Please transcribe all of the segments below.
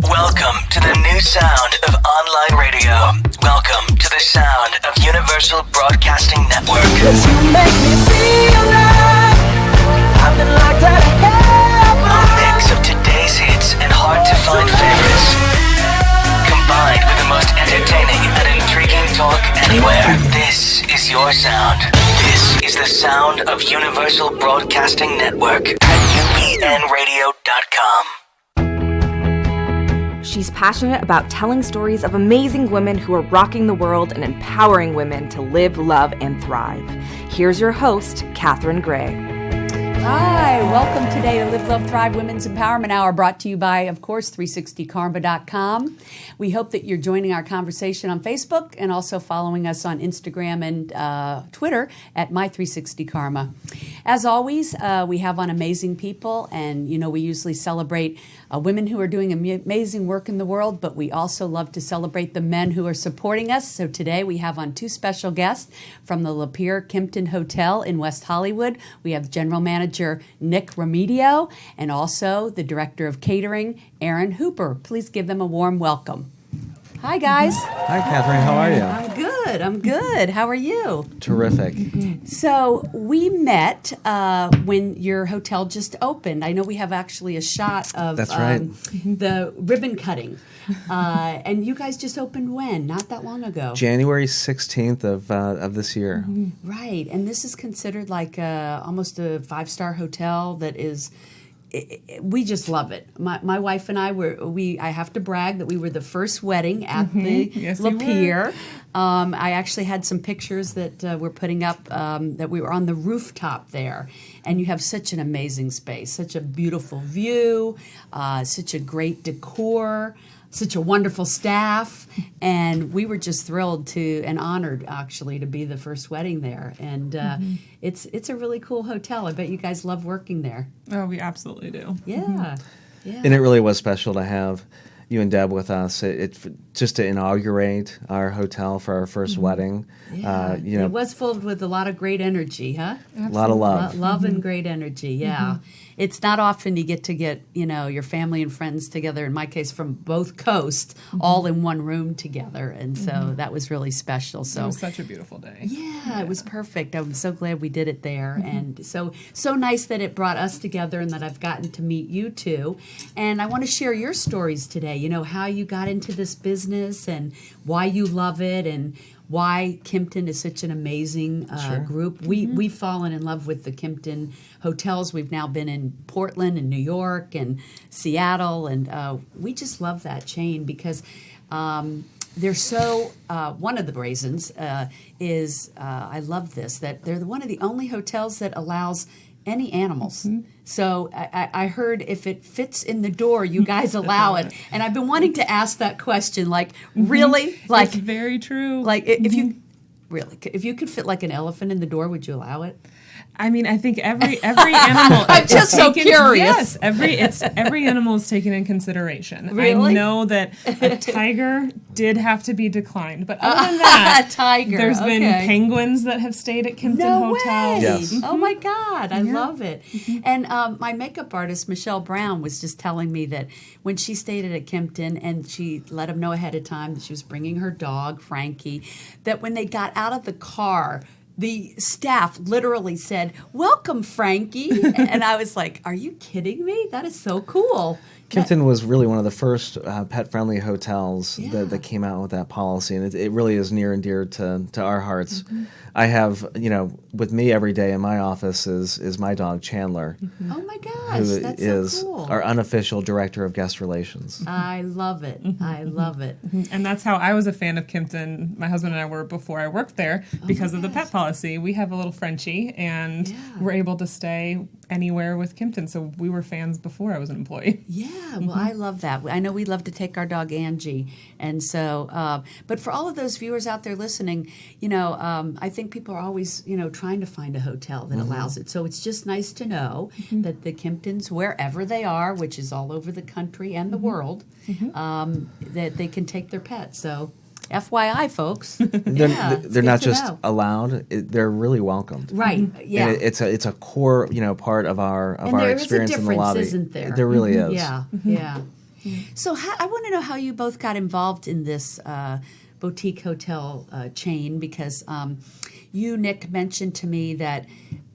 Welcome to the new sound of online radio. Welcome to the sound of Universal Broadcasting Network. 'Cause you make me feel like I've been locked out of heaven. A mix of today's hits and hard-to-find favorites, combined with the most entertaining and intriguing talk anywhere. This is your sound. This is the sound of Universal Broadcasting Network at upnradio.com. She's passionate about telling stories of amazing women who are rocking the world and empowering women to live, love, and thrive. Here's your host, Catherine Gray. Hi, welcome today to Live, Love, Thrive Women's Empowerment Hour, brought to you by, of course, 360karma.com. We hope that you're joining our conversation on Facebook and also following us on Instagram and Twitter at My360Karma. As always, we have on amazing people, and we usually celebrate women who are doing amazing work in the world, but we also love to celebrate the men who are supporting us. So today we have on two special guests from the Lapeer Kimpton Hotel in West Hollywood. We have General Manager Nick Rimedio and also the Director of Catering, Erin Hooper. Please give them a warm welcome. Hi, guys. Hi, Catherine. How are you? I'm good. How are you? Terrific. So we met when your hotel just opened. I know we have actually a shot of That's right. The ribbon cutting. And you guys just opened when? Not that long ago. January 16th of this year. Right. And this is considered like almost a five-star hotel that is... we just love it. My wife and I I have to brag that we were the first wedding at the Lapeer. I actually had some pictures that we're putting up that we were on the rooftop there. And you have such an amazing space, such a beautiful view, such a great decor, such a wonderful staff, and we were just thrilled and honored actually to be the first wedding there. And it's a really cool hotel. I bet you guys love working there. Oh, we absolutely do. Yeah. And it really was special to have you and Deb with us. It just to inaugurate our hotel for our first wedding. Yeah. It was filled with a lot of great energy, huh? A lot of love. Love and great energy, yeah. It's not often you get your family and friends together, in my case from both coasts, all in one room together. And so that was really special. So it was such a beautiful day. Yeah, it was perfect. I'm so glad we did it there. And so nice that it brought us together and that I've gotten to meet you two. And I want to share your stories today, how you got into this business and why you love it and why Kimpton is such an amazing group. We've fallen in love with the Kimpton hotels. We've now been in Portland and New York and Seattle, and we just love that chain because they're so, one of the reasons is, I love this, that they're one of the only hotels that allows any animals. So I heard if it fits in the door, you guys allow it. And I've been wanting to ask that question, like, really? Like, it's very true. Like, if you could fit like an elephant in the door, would you allow it? I mean, I think every animal. I'm just so curious. Yes, every animal is taken in consideration. Really? I know that a tiger did have to be declined, but other than that, tiger. There's been penguins that have stayed at Kimpton hotels. Way. Yes. Oh my God, I love it. And my makeup artist Michelle Brown was just telling me that when she stayed at a Kimpton and she let them know ahead of time that she was bringing her dog Frankie, that when they got out of the car, the staff literally said, "Welcome, Frankie." And I was like, are you kidding me? That is so cool. Kimpton was really one of the first pet-friendly hotels that came out with that policy, and it really is near and dear to our hearts. I have, with me every day in my office is my dog Chandler. Oh my gosh, who that's is so cool. our unofficial director of guest relations. I love it. I love it. And that's how I was a fan of Kimpton. My husband and I were before I worked there because of the pet policy. We have a little Frenchie, and we're able to stay anywhere with Kimpton. So we were fans before I was an employee. Yeah, well, I love that. I know we love to take our dog Angie, and so. But for all of those viewers out there listening, I think people are always, trying to find a hotel that allows it. So it's just nice to know that the Kimptons, wherever they are, which is all over the country and the world, that they can take their pets. So FYI, folks. They're not just allowed; they're really welcomed. Right. Yeah. And it's a core, part of our experience in the lobby. Isn't there? There really is. Yeah. Yeah. So I want to know how you both got involved in this boutique hotel chain, because you, Nick, mentioned to me that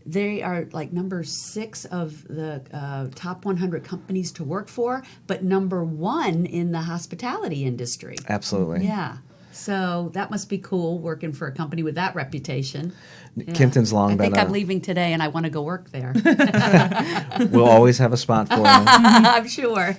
they are like number 6 of the top 100 companies to work for, but number 1 in the hospitality industry. Absolutely. Yeah. So that must be cool, working for a company with that reputation. Yeah. Kimpton's long been I think I'm leaving today and I want to go work there. We'll always have a spot for you. I'm sure.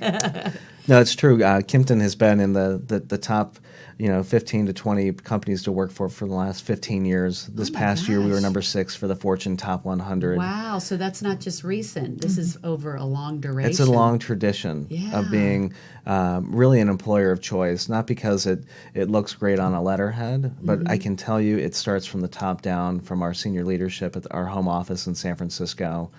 No, it's true. Kimpton has been in the top, 15 to 20 companies to work for the last 15 years. This past year, we were number 6 for the Fortune Top 100. Wow, so that's not just recent. This is over a long duration. It's a long tradition of being really an employer of choice, not because it looks great on a letterhead, but I can tell you it starts from the top down, from our senior leadership at our home office in San Francisco,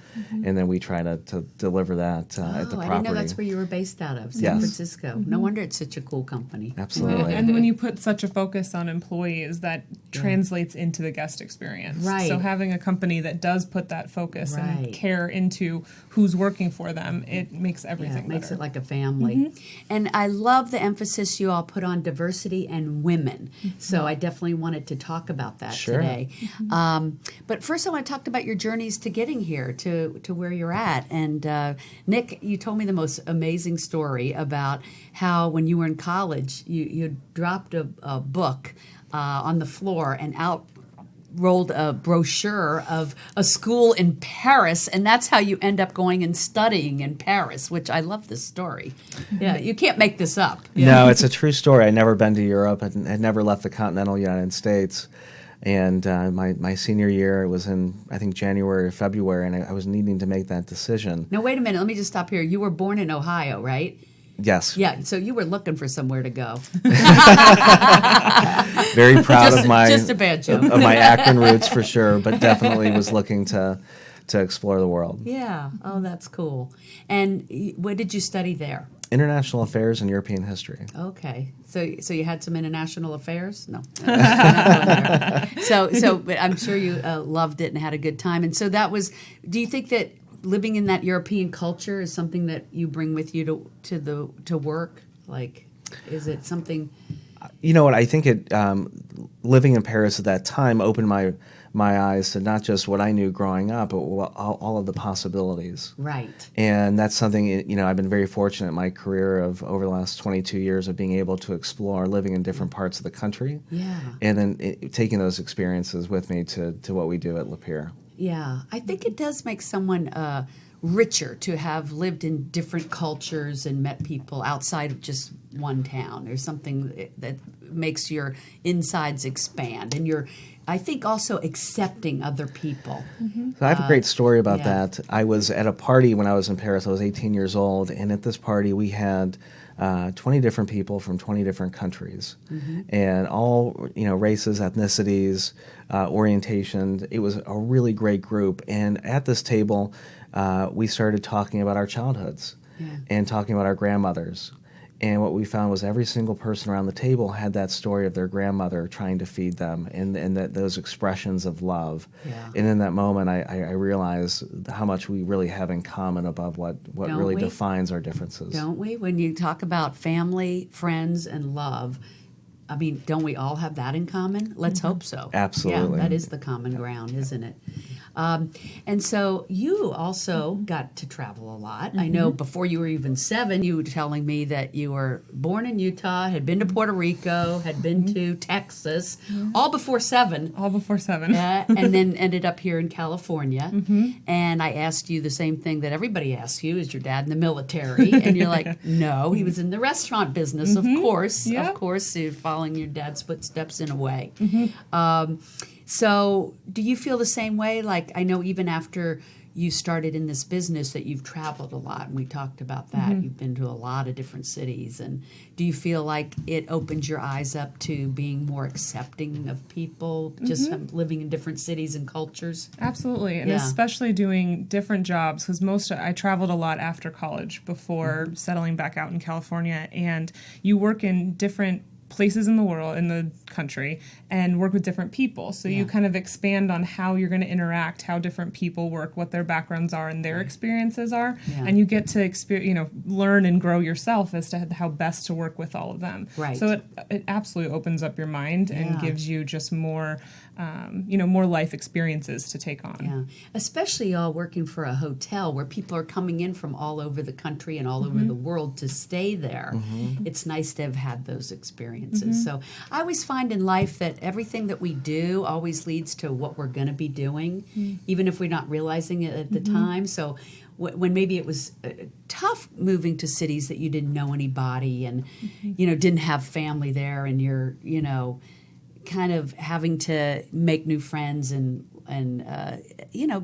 and then we try to deliver that at the property. I didn't know that's where you were based out of, San Francisco. No wonder it's such a cool company. Absolutely. And when you put such a focus on employees, that translates into the guest experience. Right. So having a company that does put that focus and care into who's working for them, it makes everything it makes better. it like a family. And I love the emphasis you all put on diversity and women. So I definitely wanted to talk about that today. But first I want to talk about your journeys to getting here, to where you're at. And Nick, you told me the most amazing story about how when you were in college, you dropped a book on the floor, and out rolled a brochure of a school in Paris, and that's how you end up going and studying in Paris, which I love this story. Yeah, you can't make this up. No, it's a true story. I'd never been to Europe. I'd never left the continental United States. And my senior year, it was in, I think, January or February, and I was needing to make that decision. Now, wait a minute. Let me just stop here. You were born in Ohio, right? Yes. Yeah, so you were looking for somewhere to go. Very proud Just of my a bad joke. of my Akron roots for sure, but definitely was looking to explore the world. Yeah. Oh, that's cool. And what did you study there? International affairs and European history. Okay, so you had some international affairs? No. But I'm sure you loved it and had a good time. And so that was. Do you think that living in that European culture is something that you bring with you to work? Like, is it something? You know what? I think it. Living in Paris at that time opened my eyes to not just what I knew growing up, but all of the possibilities. Right. And that's something, I've been very fortunate in my career of over the last 22 years of being able to explore living in different parts of the country. Yeah. And then taking those experiences with me to what we do at Lapeer. Yeah. I think it does make someone richer to have lived in different cultures and met people outside of just one town. There's something that makes your insides expand, and you're, I think, also accepting other people. So I have a great story about that. I was at a party when I was in Paris. I was 18 years old, and at this party we had 20 different people from 20 different countries, and all races, ethnicities, orientation. It was a really great group, and at this table we started talking about our childhoods and talking about our grandmothers. And what we found was every single person around the table had that story of their grandmother trying to feed them, and those expressions of love. Yeah. And in that moment, I realized how much we really have in common above what really defines our differences. Don't we? When you talk about family, friends, and love, I mean, don't we all have that in common? Let's hope so. Absolutely. Yeah, that is the common ground, isn't it? And so you also got to travel a lot. I know before you were even 7, you were telling me that you were born in Utah, had been to Puerto Rico, had been to Texas, all before 7. All before 7. And then ended up here in California. And I asked you the same thing that everybody asks you, is your dad in the military? And you're like, no, he was in the restaurant business, of course. Yeah. Of course, you're following your dad's footsteps in a way. So do you feel the same way? Like, I know even after you started in this business that you've traveled a lot, and we talked about that. You've been to a lot of different cities. And do you feel like it opens your eyes up to being more accepting of people, just living in different cities and cultures? Absolutely, and especially doing different jobs, because I traveled a lot after college before settling back out in California, and you work in different places in the world, in the country, and work with different people. So you kind of expand on how you're going to interact, how different people work, what their backgrounds are and their experiences are, and you get to learn and grow yourself as to how best to work with all of them. Right. So it absolutely opens up your mind and gives you just more, more life experiences to take on. Yeah, especially y'all working for a hotel where people are coming in from all over the country and all over the world to stay there. It's nice to have had those experiences. So I always find in life that everything that we do always leads to what we're going to be doing, even if we're not realizing it at the time. So when maybe it was tough moving to cities that you didn't know anybody and, didn't have family there, and you're, kind of having to make new friends and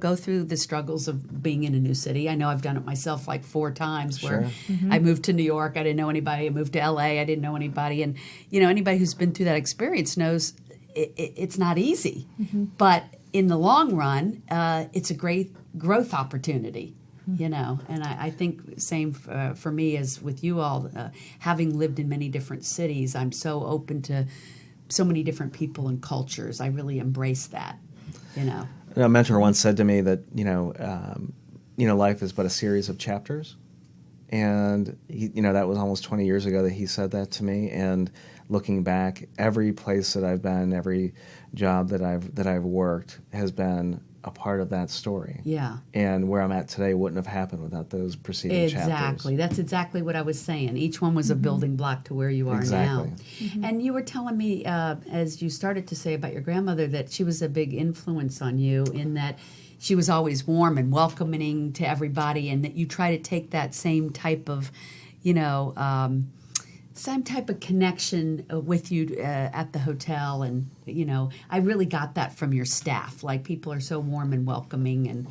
go through the struggles of being in a new city. I know I've done it myself like 4 times where I moved to New York, I didn't know anybody. I moved to LA, I didn't know anybody. And, anybody who's been through that experience knows it's not easy. But in the long run, it's a great growth opportunity. And I think same for me as with you all, having lived in many different cities, I'm so open to so many different people and cultures. I really embrace that, A mentor once said to me that, life is but a series of chapters. And, that was almost 20 years ago that he said that to me. And looking back, every place that I've been, every job that I've worked has been a part of that story. Yeah. And where I'm at today wouldn't have happened without those preceding chapters. Exactly. That's exactly what I was saying. Each one was a building block to where you are now. And you were telling me, as you started to say about your grandmother, that she was a big influence on you in that she was always warm and welcoming to everybody, and that you try to take that same type of, some type of connection with you at the hotel. And, I really got that from your staff. Like, people are so warm and welcoming, and,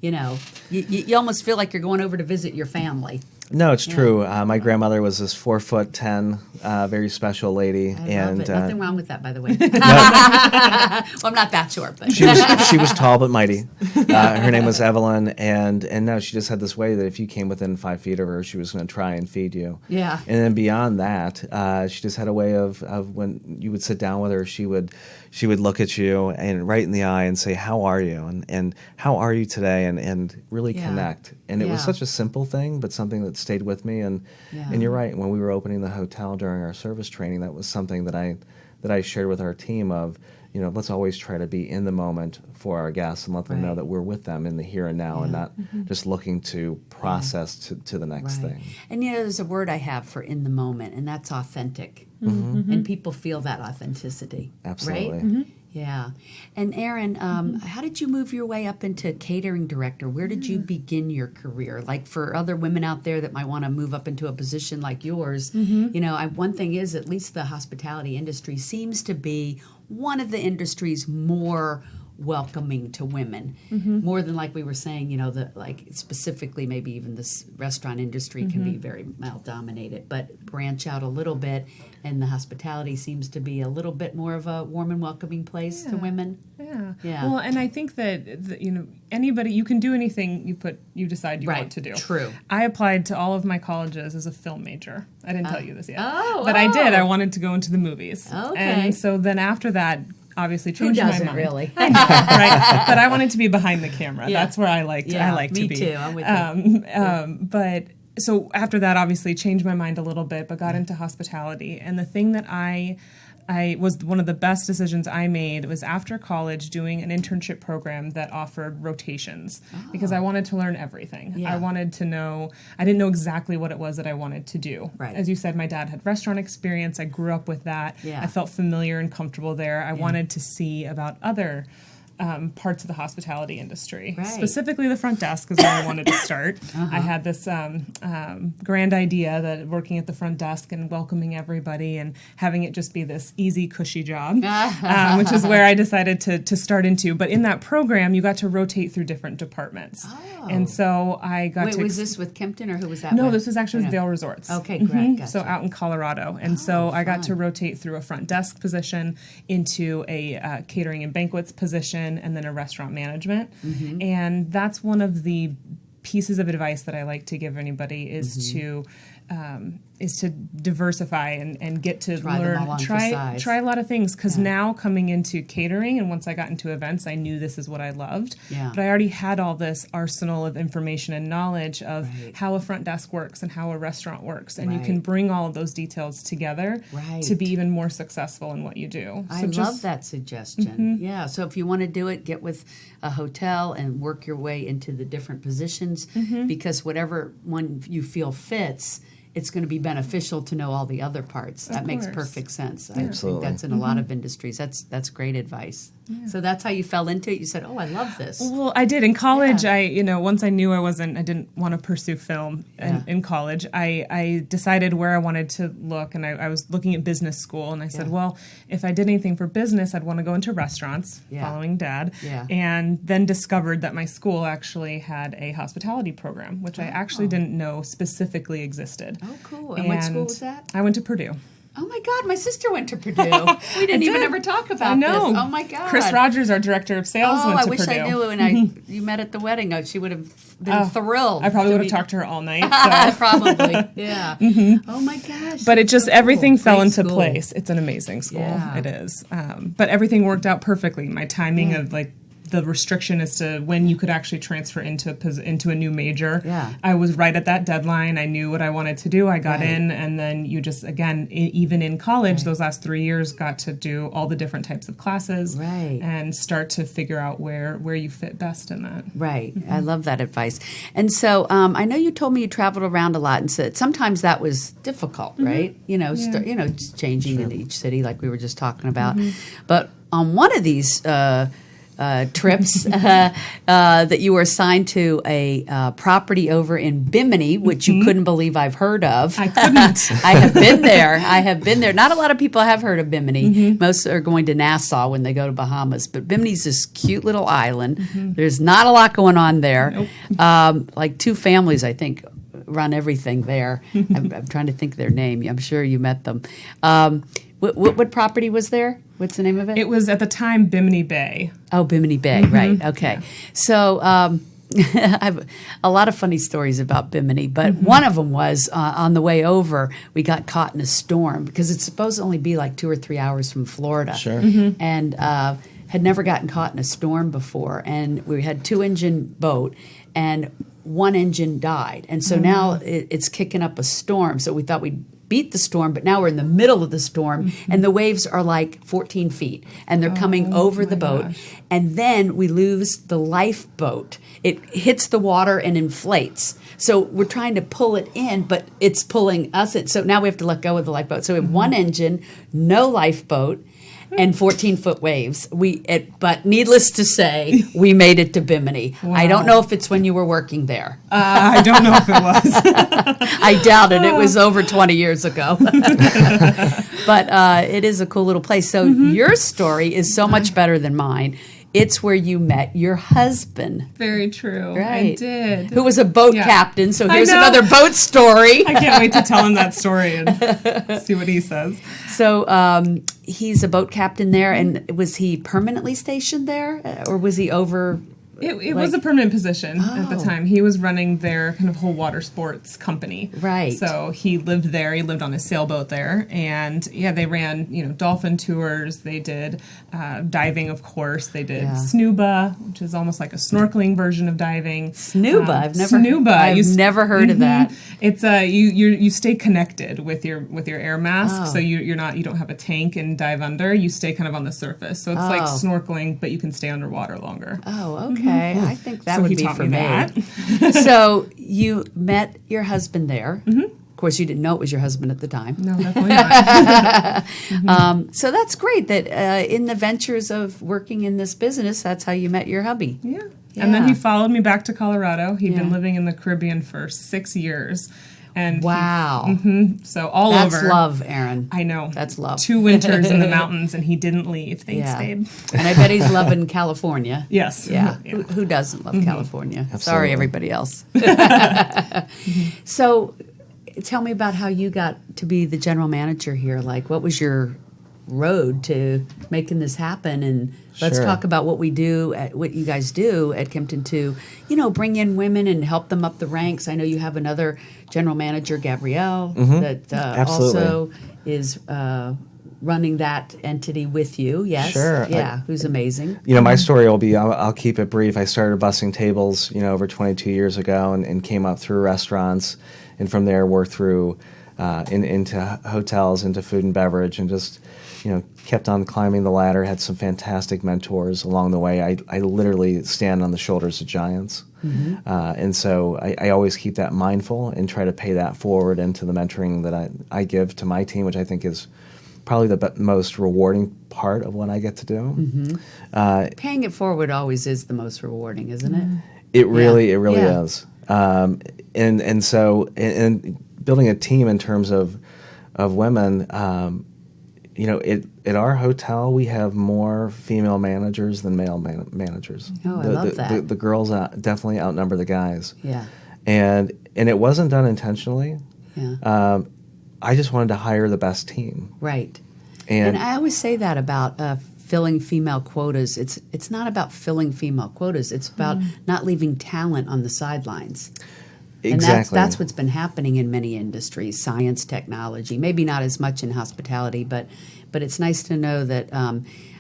you almost feel like you're going over to visit your family. No, it's true. My grandmother was this 4'10", very special lady, and nothing wrong with that, by the way. Well, I'm not that short, but she was tall but mighty. Her name was Evelyn, and no, she just had this way that if you came within 5 feet of her, she was going to try and feed you. Yeah. And then beyond that, she just had a way of when you would sit down with her, she would look at you and right in the eye and say, "How are you?" and "How are you today?" and really connect. And it was such a simple thing, but something that stayed with me. And you're right. When we were opening the hotel during our service training, that was something that I shared with our team of, let's always try to be in the moment for our guests and let them know that we're with them in the here and now and not just looking to process to the next thing. And there's a word I have for in the moment, and that's authentic. And people feel that authenticity. Absolutely. Right? Yeah. And Erin, how did you move your way up into catering director? Where did you begin your career? Like, for other women out there that might want to move up into a position like yours, one thing is, at least the hospitality industry seems to be one of the industries more welcoming to women, more than, like we were saying, specifically maybe even this restaurant industry can be very male dominated, but branch out a little bit, and the hospitality seems to be a little bit more of a warm and welcoming place to women. Yeah. Well, and I think that anybody, you can do anything you decide you want to do. True. I applied to all of my colleges as a film major. I didn't tell you this yet, but I did. I wanted to go into the movies. Okay. And so then after that, obviously changed my mind. Really? I know, right? But I wanted to be behind the camera. Yeah. That's where I like to be. Me too. I'm with you. But so after that, obviously changed my mind a little bit, but got into hospitality. And the thing that I was one of the best decisions I made was after college doing an internship program that offered rotations because I wanted to learn everything. Yeah. I wanted to know, I didn't know exactly what it was that I wanted to do. Right. As you said, my dad had restaurant experience. I grew up with that. Yeah. I felt familiar and comfortable there. I wanted to see about other parts of the hospitality industry, specifically the front desk is where I wanted to start. I had this grand idea that working at the front desk and welcoming everybody and having it just be this easy, cushy job, which is where I decided to start into. But in that program, you got to rotate through different departments. And so I got to... Wait, was this with Kimpton, or who was that No, with? this was actually with Vail Resorts. Okay, great. Gotcha. So out in Colorado. And so I got to rotate through a front desk position into a catering and banquets position and then a restaurant management. And that's one of the pieces of advice that I like to give anybody is to diversify and get to Try them all learn, on for size. try a lot of things. Because now coming into catering, and once I got into events, I knew this is what I loved. Yeah. But I already had all this arsenal of information and knowledge of how a front desk works and how a restaurant works, and you can bring all of those details together to be even more successful in what you do. I love that suggestion. Yeah. So if you want to do it, get with a hotel and work your way into the different positions, because whatever one you feel fits, it's going to be beneficial to know all the other parts. That makes perfect sense. I think that's in a lot of industries. That's great advice. Yeah. So that's how you fell into it. You said, "Oh, I love this." Well, I did in college. I once I knew I didn't want to pursue film in college. I decided where I wanted to look, and I was looking at business school, and I said, well, if I did anything for business, I'd want to go into restaurants, following Dad, and then discovered that my school actually had a hospitality program, which I actually didn't know specifically existed. Oh, cool! And what school was that? I went to Purdue. Oh my God, my sister went to Purdue. We didn't even ever talk about this. Oh my God. Chris Rogers, our director of sales, went to Purdue. I wish I knew when you met at the wedding. She would have been thrilled. I probably would have talked to her all night. So. Probably, yeah. Oh my gosh. But it just, everything fell into place. It's an amazing school. It is. But everything worked out perfectly. My timing of the restriction as to when you could actually transfer into a new major. I was right at that deadline. I knew what I wanted to do. I got in, and then you just, again, even in college, those last 3 years, got to do all the different types of classes and start to figure out where you fit best in that. I love that advice. And so I know you told me you traveled around a lot, and said sometimes that was difficult, right? Just changing in each city, like we were just talking about. But on one of these trips that you were assigned to a property over in Bimini, which you couldn't believe I've heard of. I couldn't. I have been there. Not a lot of people have heard of Bimini. Most are going to Nassau when they go to Bahamas. But Bimini's this cute little island. There's not a lot going on there. Like two families, I think, run everything there. I'm trying to think their name. I'm sure you met them. What property was there? What's the name of it? It was at the time Bimini Bay. Oh, Bimini Bay, right. Okay. So I have a lot of funny stories about Bimini, but one of them was on the way over, we got caught in a storm because it's supposed to only be like 2 or 3 hours from Florida. Sure. And had never gotten caught in a storm before. And we had 2-engine boat, and one engine died. And so now it's kicking up a storm. So we thought we'd beat the storm, but now we're in the middle of the storm, and the waves are like 14 feet, and they're coming over the boat. And then we lose the lifeboat. It hits the water and inflates. So we're trying to pull it in, but it's pulling us in. So now we have to let go of the lifeboat. So we have one engine, no lifeboat, and 14-foot waves. But needless to say, we made it to Bimini. Wow. I don't know if it's when you were working there. I don't know if it was. I doubt it. It was over 20 years ago. But it is a cool little place. So your story is so much better than mine. It's where you met your husband. Very true. Right. I did. Who was a boat captain. So here's another boat story. I can't wait to tell him that story and see what he says. So he's a boat captain there. And was he permanently stationed there? Or was he over... It was a permanent position at the time. He was running their kind of whole water sports company. Right. So he lived there. He lived on a sailboat there. And, they ran, dolphin tours. They did diving, of course. They did snuba, which is almost like a snorkeling version of diving. Snuba? I've never heard of that. It's you stay connected with your air mask. So you don't have a tank and dive under. You stay kind of on the surface. So it's like snorkeling, but you can stay underwater longer. Oh, okay. I think that would be for me. That. So you met your husband there. Of course, you didn't know it was your husband at the time. No, definitely not. So that's great that in the ventures of working in this business, that's how you met your hubby. Yeah. And then he followed me back to Colorado. He'd been living in the Caribbean for 6 years. And wow. So all That's over. That's love, Erin. I know. That's love. 2 winters in the mountains, and he didn't leave. They stayed. And I bet he's loving California. Yes. Yeah. Who doesn't love California? Absolutely. Sorry, everybody else. So tell me about how you got to be the general manager here. Like, what was your road to making this happen. And let's Sure. talk about what we do, what you guys do at Kimpton to, bring in women and help them up the ranks. I know you have another general manager, Gabrielle, that Absolutely. also is running that entity with you. Yes. Sure. Yeah, who's amazing. My story will be, I'll keep it brief. I started bussing tables, over 22 years ago and came up through restaurants, and from there worked through into hotels, into food and beverage, and just, kept on climbing the ladder, had some fantastic mentors along the way. I literally stand on the shoulders of giants. And so I always keep that mindful and try to pay that forward into the mentoring that I give to my team, which I think is probably the most rewarding part of what I get to do. Paying it forward always is the most rewarding, isn't it? It really Yeah. is. And so building a team in terms of women, at our hotel we have more female managers than male managers. Oh, I love that. The girls definitely outnumber the guys. Yeah. And it wasn't done intentionally. Yeah. I just wanted to hire the best team. Right. And I always say that about filling female quotas. It's not about filling female quotas. It's about not leaving talent on the sidelines. And exactly. that's what's been happening in many industries, science, technology, maybe not as much in hospitality, but it's nice to know that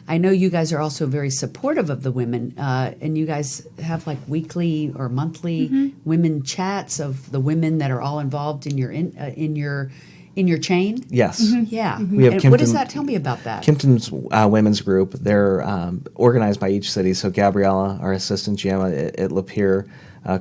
I know you guys are also very supportive of the women, and you guys have like weekly or monthly women chats of the women that are all involved in your chain. Yes. Yeah. We have And what is Kimpton- that? Tell me about that. Kimpton's women's group, they're organized by each city. So Gabriella, our assistant GM at Lapeer,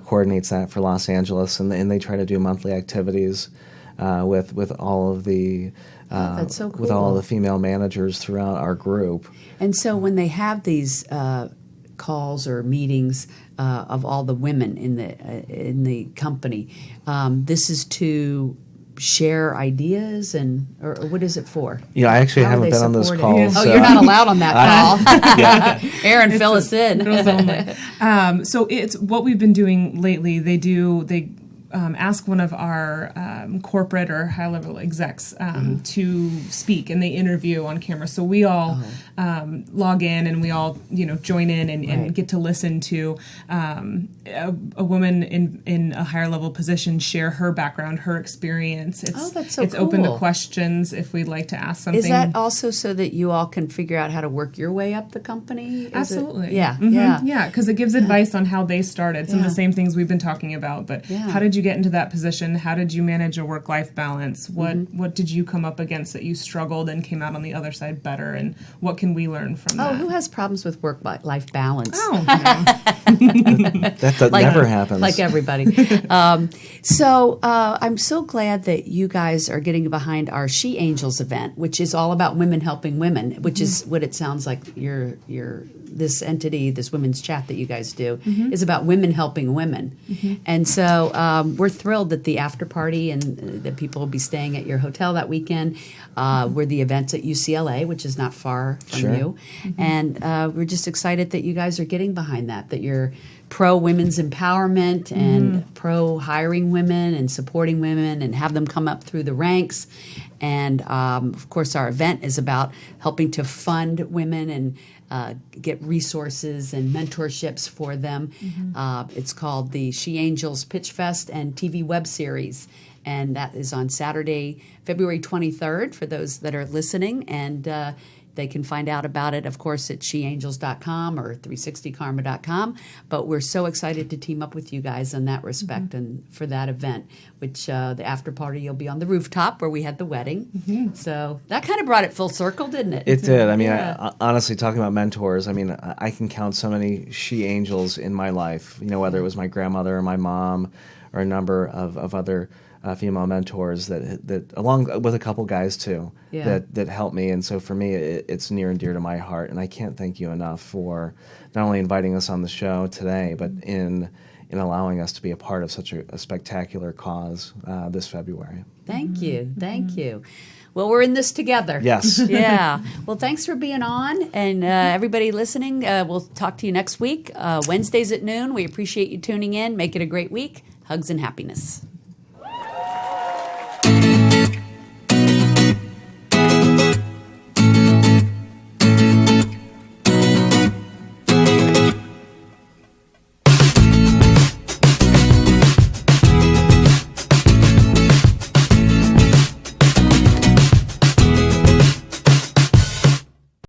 coordinates that for Los Angeles, and they try to do monthly activities with all of the that's so with all cool. of the female managers throughout our group. And so when they have these calls or meetings of all the women in the company, this is to share ideas or what is it for? I actually How are haven't they been on those supported? calls. Oh, you're not allowed on that call. Erin, fill us in. Girls only. So it's what we've been doing lately. They ask one of our corporate or high-level execs to speak, and they interview on camera. So we all log in, and we all join in and Right. get to listen to a woman in a higher-level position share her background, her experience. That's so It's open to cool. questions if we'd like to ask something. Is that also so that you all can figure out how to work your way up the company? Is it- Absolutely. Yeah. Mhm. Yeah. Yeah, because it gives advice on how they started. Some of Yeah. the same things we've been talking about. But Yeah. how did you get into that position? How did you manage a work-life balance? What did you come up against that you struggled and came out on the other side better? And what can we learn from Oh, that? who has problems with work-life balance? Oh, That never happens. Like everybody. So I'm so glad that you guys are getting behind our She Angels event, which is all about women helping women, which is what it sounds like your this entity, this women's chat that you guys do, is about women helping women. And so we're thrilled that the after party and that people will be staying at your hotel that weekend. We're the events at UCLA, which is not far from Sure. you. And we're just excited that you guys are getting behind that you're pro women's empowerment and pro hiring women and supporting women and have them come up through the ranks. And of course, our event is about helping to fund women and get resources and mentorships for them. It's called the She Angels Pitch Fest and TV web series. And that is on Saturday, February 23rd for those that are listening. And they can find out about it, of course, at sheangels.com or 360karma.com. But we're so excited to team up with you guys in that respect and for that event, which the after party will be on the rooftop where we had the wedding. So that kind of brought it full circle, didn't it? It did. I mean, Yeah. honestly, talking about mentors, I mean, I can count so many she angels in my life, whether it was my grandmother or my mom or a number of other female mentors that along with a couple guys too, Yeah. that helped me. And so for me, it's near and dear to my heart. And I can't thank you enough for not only inviting us on the show today, but in allowing us to be a part of such a spectacular cause this February. Thank you. Thank you. Well, we're in this together. Yes. Yeah. Well, thanks for being on. And everybody listening, we'll talk to you next week, Wednesdays at noon. We appreciate you tuning in. Make it a great week. Hugs and happiness.